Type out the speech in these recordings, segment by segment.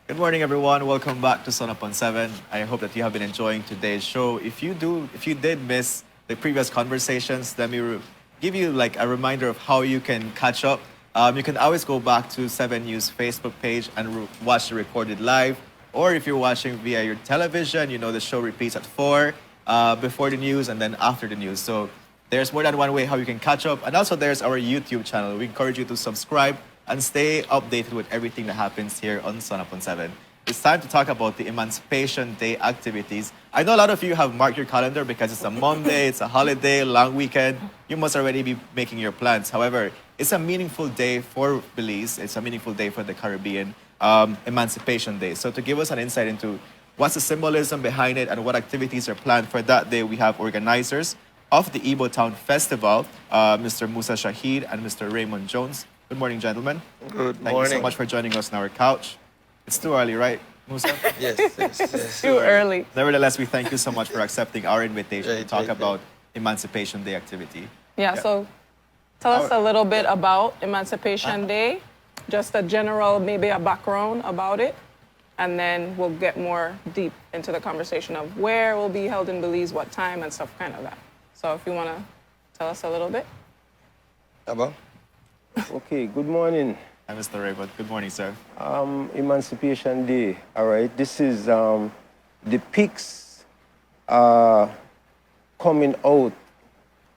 Good morning, everyone. Welcome back to Sun Up on 7. I hope that you have been enjoying today's show. If you did miss the previous conversations, let me give you like a reminder of how you can catch up. You can always go back to 7 News Facebook page and watch the recorded live. Or if you're watching via your television, you know the show repeats at 4 before the news and then after the news. So there's more than one way how you can catch up. And also there's our YouTube channel. We encourage you to subscribe and stay updated with everything that happens here on Sun Up on 7. It's time to talk about the Emancipation Day activities. I know a lot of you have marked your calendar because it's a Monday, it's a holiday, long weekend. You must already be making your plans. However, it's a meaningful day for Belize. It's a meaningful day for the Caribbean, Emancipation Day. So to give us an insight into what's the symbolism behind it and what activities are planned for that day, we have organizers of the Igbo Town Festival, Mr. Musa Shahid and Mr. Raymond Jones. Good morning, gentlemen. Good Thank you morning. so much for joining us on our couch. It's too early, right, Musa? Yes. Too early. Nevertheless, we thank you so much for accepting our invitation to Right, talk right, about Emancipation Day activity. Yeah, so tell us a little bit about Emancipation Day, just a general, maybe a background about it, and then we'll get more deep into the conversation of where it will be held in Belize, what time, and stuff kind of that. So if you want to tell us a little bit. Aba? Okay, good morning. Hi, Mr. Raymond. Good morning, sir. Emancipation Day, all right? This is the pigs are coming out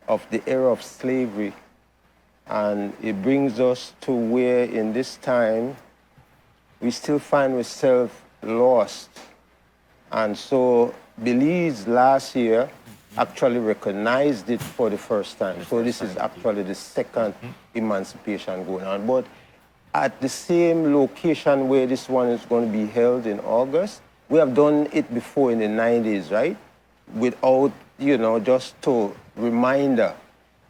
of the era of slavery, and it brings us to where in this time we still find ourselves lost. And so Belize last year actually recognized it for the first time. So this is actually the second emancipation going on. But at the same location where this one is going to be held in August, we have done it before in the 90s, right? Without, just to reminder.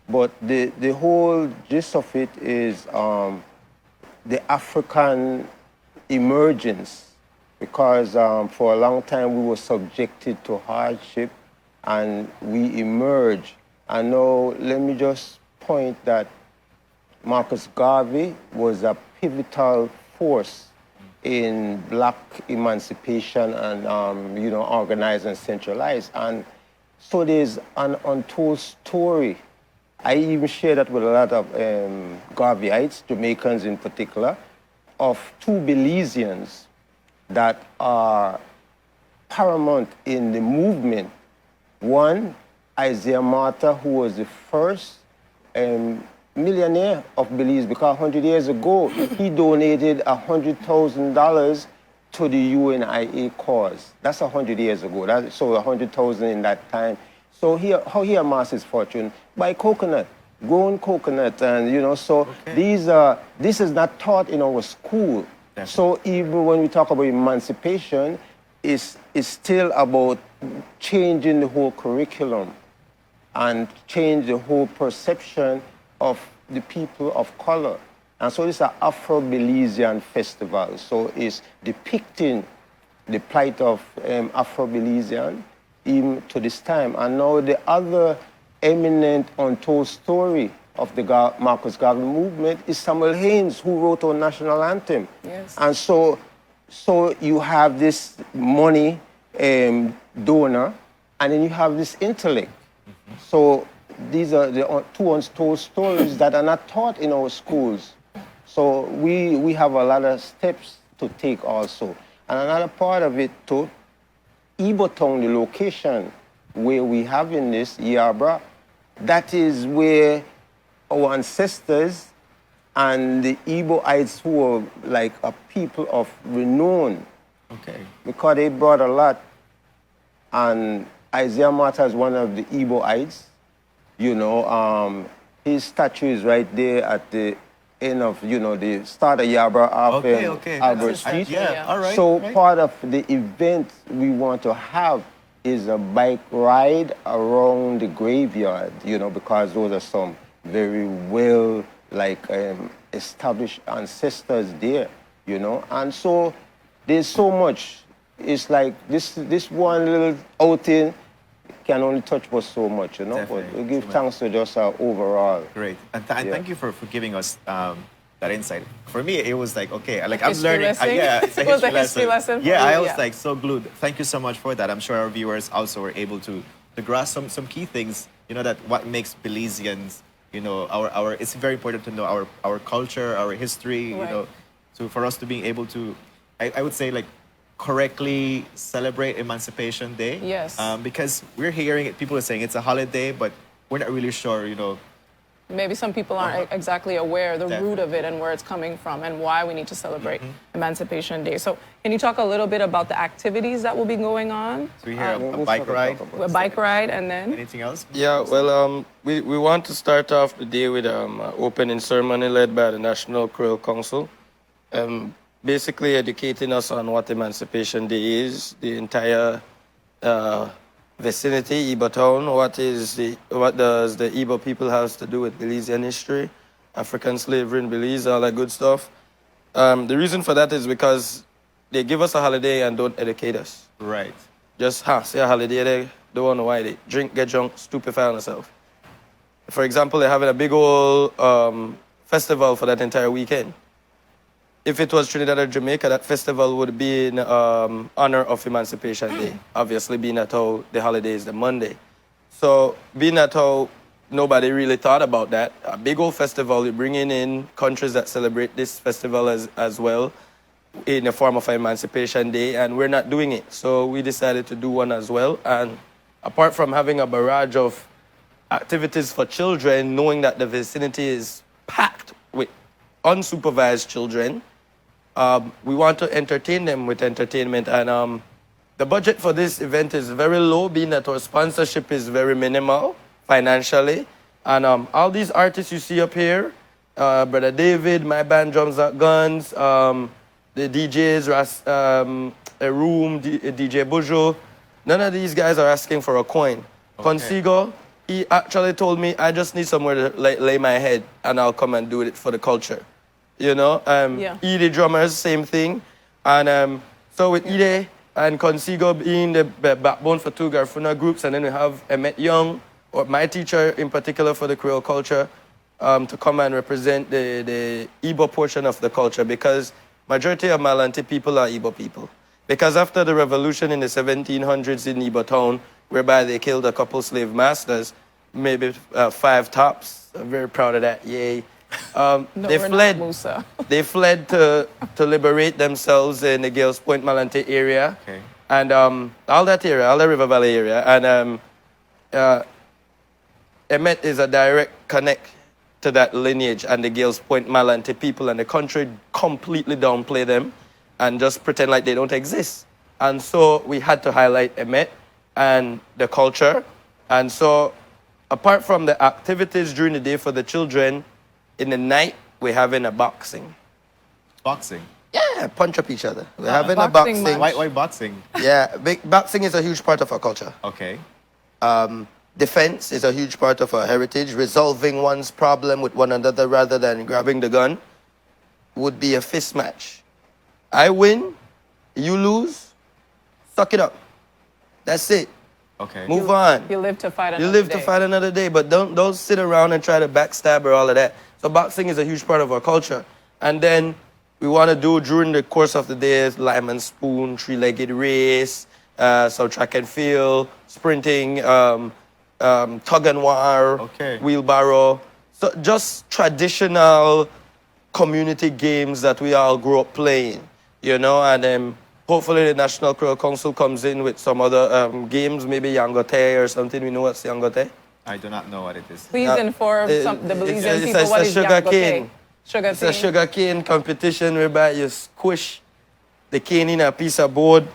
But the whole gist of it is the African emergence, because for a long time we were subjected to hardship and we emerge. And now let me just point that Marcus Garvey was a pivotal force in black emancipation and, organized and centralized. And so there's an untold story. I even share that with a lot of Garveyites, Jamaicans in particular, of two Belizeans that are paramount in the movement. One, Isaiah Martha, who was the first millionaire of Belize, because 100 years ago, he donated $100,000 to the UNIA cause. That's 100 years ago. So 100,000 in that time. So how he amassed his fortune? By coconut, growing coconut, and so this is not taught in our school. Definitely. So even when we talk about emancipation, it's still about changing the whole curriculum and change the whole perception of the people of color. And so it's an Afro-Belizean festival. So it's depicting the plight of Afro-Belizean even to this time. And now the other eminent untold story of the Marcus Garvey movement is Samuel Haynes, who wrote our national anthem. Yes. And so you have this money donor, and then you have this intellect. So these are the two untold stories that are not taught in our schools. So we have a lot of steps to take also. And another part of it too, Editon, the location where we have in this, Yabra, that is where our ancestors and the Igboites, who are like a people of renown, Okay. because they brought a lot. And Isaiah Martha is one of the Igboites. His statue is right there at the end of, the start of Yabra off Albert Street. Yeah, all right. So right. part of the event we want to have is a bike ride around the graveyard, because those are some very well, established ancestors there, And so there's so much. It's like this one little outing can only touch us so much, But Definitely. we give thanks to just our overall. Great. And thank you for giving us that insight. For me, it was like, okay, like I'm history learning. lesson? Yeah, it's a It was history a history lesson for Yeah, you, I was yeah. like so glued. Thank you so much for that. I'm sure our viewers also were able to grasp some key things, that what makes Belizeans, our it's very important to know our culture, our history, Right. for us to be able to, I would say, like, correctly celebrate Emancipation Day. Yes. Because we're hearing it, people are saying it's a holiday, but we're not really sure, Maybe some people aren't exactly aware the root Definitely. of it and where it's coming from and why we need to celebrate Emancipation Day. So can you talk a little bit about the activities that will be going on? So we hear Yeah, a we'll bike talk ride. about A bike ride and then? Anything else? Yeah, well, we want to start off the day with an opening ceremony led by the National Creole Council, basically educating us on what Emancipation Day is, the entire vicinity, Igbo town, what does the Igbo people have to do with Belizean history, African slavery in Belize, all that good stuff. The reason for that is because they give us a holiday and don't educate us. Right. Just say a holiday, they don't know why they drink, get drunk, stupefy on themselves. For example, they're having a big old festival for that entire weekend. If it was Trinidad or Jamaica, that festival would be in honor of Emancipation Day. Obviously, being at how the holiday is the Monday. So, being at how nobody really thought about that, a big old festival, you're bringing in countries that celebrate this festival as well in the form of Emancipation Day, and we're not doing it. So, we decided to do one as well. And apart from having a barrage of activities for children, knowing that the vicinity is packed with unsupervised children, we want to entertain them with entertainment. And the budget for this event is very low, being that our sponsorship is very minimal financially. And all these artists you see up here, Brother David, my band Drums Not Guns, the DJs, DJ Bujo, none of these guys are asking for a coin. Okay. Consigo, he actually told me, I just need somewhere to lay my head and I'll come and do it for the culture. Yeah. Ide drummers, same thing. And so with Ide and Consigo being the backbone for two Garifuna groups, and then we have Emmett Young, or my teacher in particular for the Creole culture, to come and represent the Igbo portion of the culture, because majority of Malante people are Igbo people. Because after the revolution in the 1700s in Igbo town, whereby they killed a couple slave masters, maybe 5 tops. I'm very proud of that. Yay. No, They we're fled. not, Musa. They fled to liberate themselves in the Gales Point Malante area. Okay. And all that area, all the River Valley area. And Emmet is a direct connect to that lineage and the Gales Point Malante people, and the country completely downplay them and just pretend like they don't exist. And so we had to highlight Emmet and the culture. And so apart from the activities during the day for the children, in the night, we're having a boxing. Boxing. Yeah, punch up each other. We're having a boxing boxing. match. Why boxing? Yeah, boxing is a huge part of our culture. Okay. Defense is a huge part of our heritage. Resolving one's problem with one another rather than grabbing the gun would be a fist match. I win, you lose, suck it up. That's it. Okay. Move on. You live to fight another You live day. to fight another day, but don't sit around and try to backstab or all of that. So boxing is a huge part of our culture. And then we want to do during the course of the day lime and spoon, 3-legged race, some track and field, sprinting, tug and war, Okay. wheelbarrow. So just traditional community games that we all grew up playing, and hopefully the National Creole Council comes in with some other games, maybe Yangote or something. We know what's Yangote? I do not know what it is. Please inform the Belizean people what is sugar Yangote. cane. Sugar It's a cane. sugar cane competition whereby you squish the cane in a piece of board,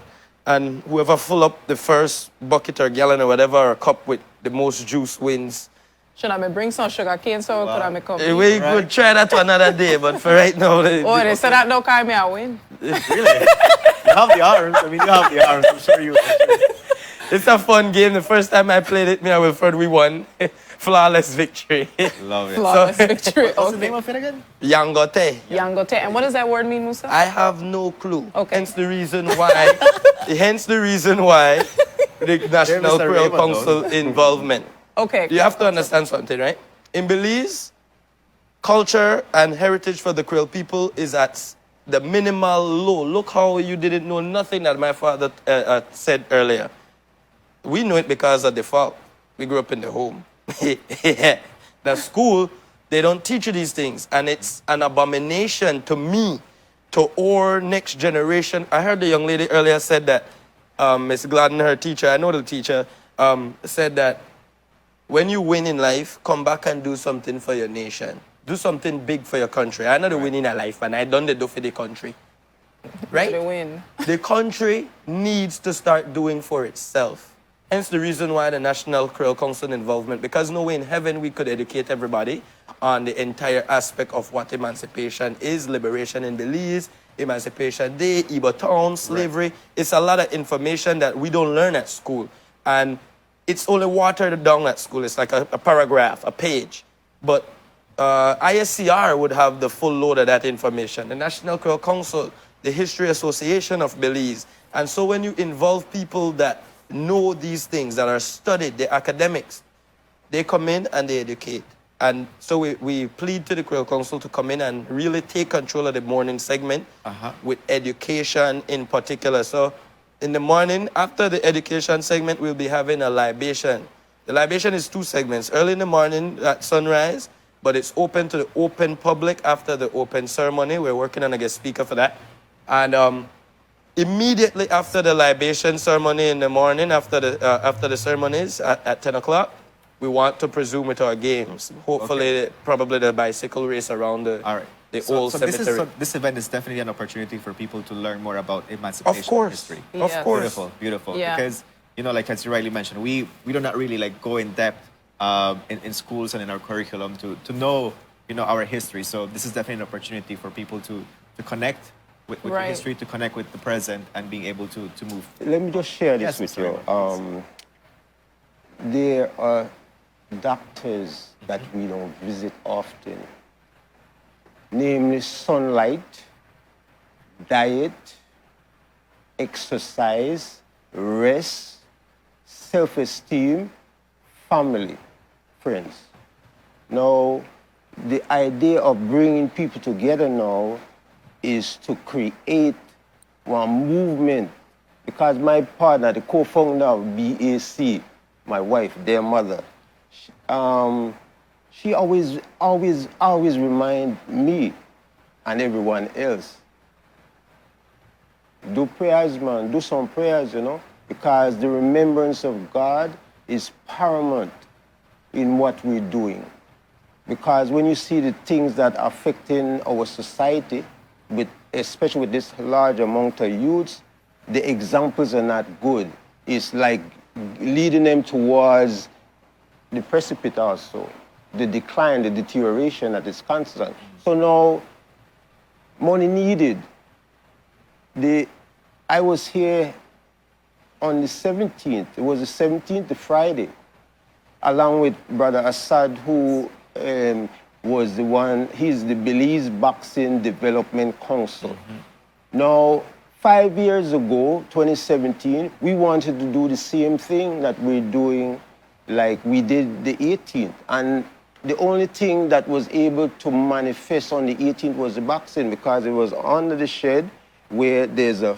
and whoever fill up the first bucket or gallon or whatever, or cup with the most juice wins. Should I bring some sugar cane so Wow. could I come? We could try that to another day, but for right now, Oh, they said that don't carry me a win. Really? You have the arms. I mean, you have the arms. I'm sure you. it's a fun game. The first time I played it, me and Wilfred, we won. Flawless victory. Love it. Flawless victory. What's the Okay. name of it again? Yangote. Yangote. And what does that word mean, Musa? I have no clue. Okay. Hence the reason why. The National Mr. Creole Raymond, Council involvement. Okay. You have to understand something, right? In Belize, culture and heritage for the Creole people is at the minimal low. Look how you didn't know nothing that my father said earlier. We know it because of default. We grew up in the home. The school, they don't teach you these things. And it's an abomination to me, to our next generation. I heard the young lady earlier said that, Miss Gladden, her teacher, I know the teacher, said that when you win in life, come back and do something for your nation. Do something big for your country. I know the win in a life, and I done the do for the country. Right? The win. The country needs to start doing for itself. Hence the reason why the National Creole Council involvement, because no way in heaven we could educate everybody on the entire aspect of what emancipation is, liberation in Belize, Emancipation Day, Editon, slavery. It's a lot of information that we don't learn at school. And it's only watered down at school. It's like a paragraph, a page. But ISCR would have the full load of that information. The National Creole Council, the History Association of Belize. And so when you involve people that know these things, that are studied, the academics, they come in and they educate. And so we plead to the Creole Council to come in and really take control of the morning segment with education in particular. So in the morning, after the education segment, we'll be having a libation. The libation is 2 segments. Early in the morning at sunrise, but it's open to the open public after the open ceremony. We're working on a guest speaker for that. And immediately after the libation ceremony in the morning, after the ceremonies at 10 o'clock, we want to presume with our games. Hopefully, probably the bicycle race around the old cemetery. This event is definitely an opportunity for people to learn more about emancipation history. Of course. Beautiful, beautiful. Yeah. Because, you know, like as you rightly mentioned, we do not really like go in depth in schools and in our curriculum to know, you know, our history. So this is definitely an opportunity for people to connect with the history, to connect with the present, and being able to move. Let me just share this with you. There are doctors that we don't visit often, namely sunlight, diet, exercise, rest, self-esteem, family, friends. Now, the idea of bringing people together now is to create one movement, because my partner, the co-founder of BAC, my wife, their mother, she always remind me and everyone else, do prayers, man, do some prayers, you know, because the remembrance of God is paramount in what we're doing. Because when you see the things that are affecting our society, especially with this large amount of youths, the examples are not good. It's like leading them towards the precipice also, the decline, the deterioration that is constant. So now, money needed. I was here on the 17th. It was the 17th, the Friday, along with Brother Assad, who was the one, he's the Belize Boxing Development Council. Now, 5 years ago, 2017, we wanted to do the same thing that we're doing like we did the 18th. And the only thing that was able to manifest on the 18th was the boxing, because it was under the shed where there's a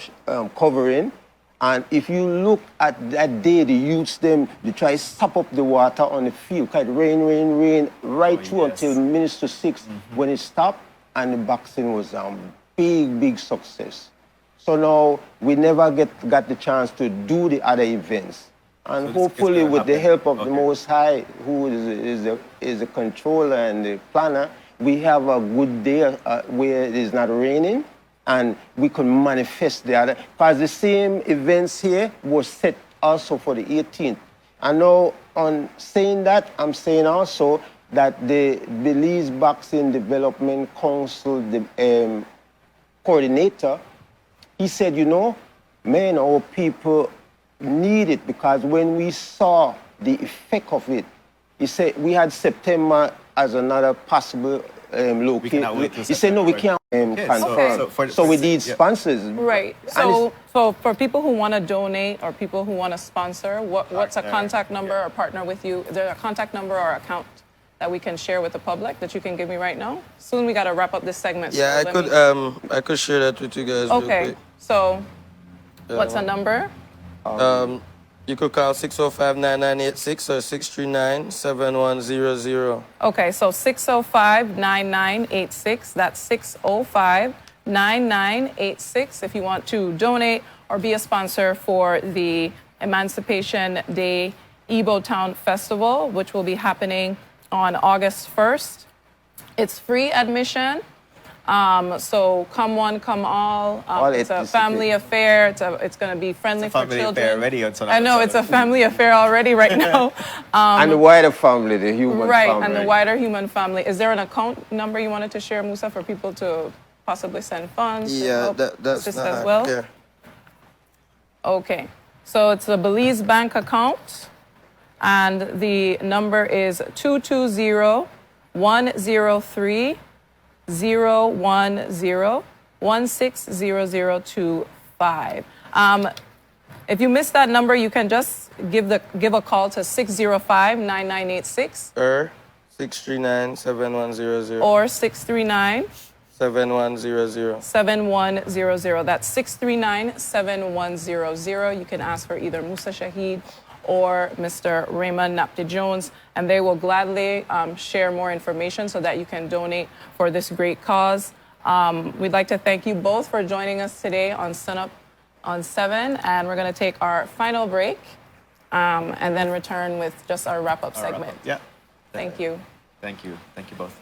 covering. And if you look at that day, the youths, they try to stop up the water on the field. It rain, right through until minutes to 6 when it stopped, and the boxing was a big success. So now we never got the chance to do the other events. And so hopefully with the help of the Most High, who is the controller and the planner, we have a good day where it is not raining, and we can manifest the other. Because the same events here was set also for the 18th. And now, on saying that, I'm saying also that the Belize Boxing Development Council, the coordinator, he said, you know, man, our people need it, because when we saw the effect of it, he said we had September as another possible location. He said, no, we can't confirm. So we need sponsors. Right. So for people who want to donate or people who want to sponsor, what's a contact number or partner with you? Is there a contact number or account? that we can share with the public that you can give me right now? Soon we got to wrap up this segment. so Yeah, let me- I could share that with you guys real Okay, quick. so what's the number? You could call 605-9986 or 639-7100. Okay, so 605-9986. That's 605-9986 if you want to donate or be a sponsor for the Emancipation Day Ebo Town Festival, which will be happening on August 1st. It's free admission. So come one, come all. It's a family affair. It's going to be friendly for family children. affair already on Son Up I on know it's a 7. family affair already right now. And the wider family, the human Right, family. and the wider human family. Is there an account number you wanted to share, Musa, for people to possibly send funds? to Yeah, help that's assist not as well? yeah. Okay, so it's a Belize bank account, and the number is 220-103-010-160025. If you missed that number, you can just give a call to 605-9986 Or 639-7100. or 639 7100. 7100. That's 639-7100. You can ask for either Musa Shahid or Mr. Raymond Napti Jones, and they will gladly share more information so that you can donate for this great cause. We'd like to thank you both for joining us today on Sun Up on 7, and we're going to take our final break and then return with just our wrap-up segment. Yeah. Thank you. Thank you. Thank you both.